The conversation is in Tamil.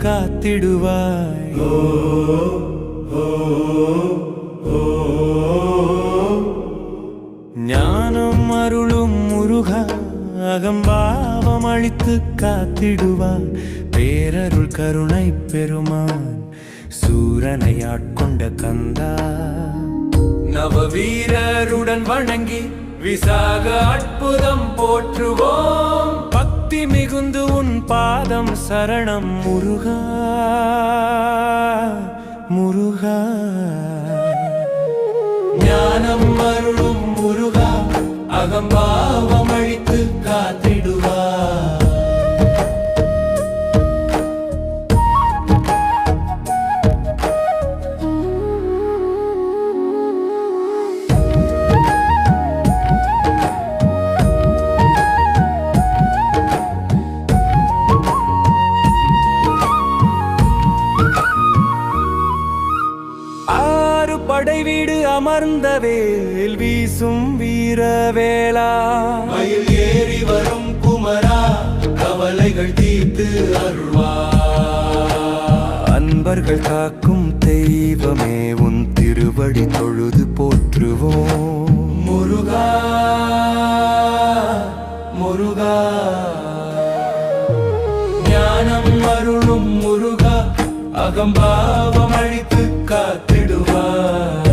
காத்திடுவாய். ஞானம் அருளும் முருகா அகம்பாவம் அழித்து காத்திடுவான். பேரருள் கருணை பெருமான் சூரனை ஆட்கொண்ட கந்தா. நவவீரருடன் வணங்கி விசாக அற்புதம் போற்றுவோம். பக்தி மிகுந்து உன் பாதம் சரணம் முருகா முருகா. ஞானம் அருளும் முருகா அகம்பாவம் அழித்து காத்திடுவார். படை வீடு அமர்ந்த வேல் வீசும் வீரவேளா. மயில் ஏறி வரும் குமரா கவலைகள் தீர்த்து அருள்வார். அன்பர்கள் காக்கும் தெய்வமே உன் திருவடி தொழுது போற்றுவோம். முருகா முருகா. ஞானம் அருளும் முருகா அகம்பாவம் அழித்து காத்திடுவார்.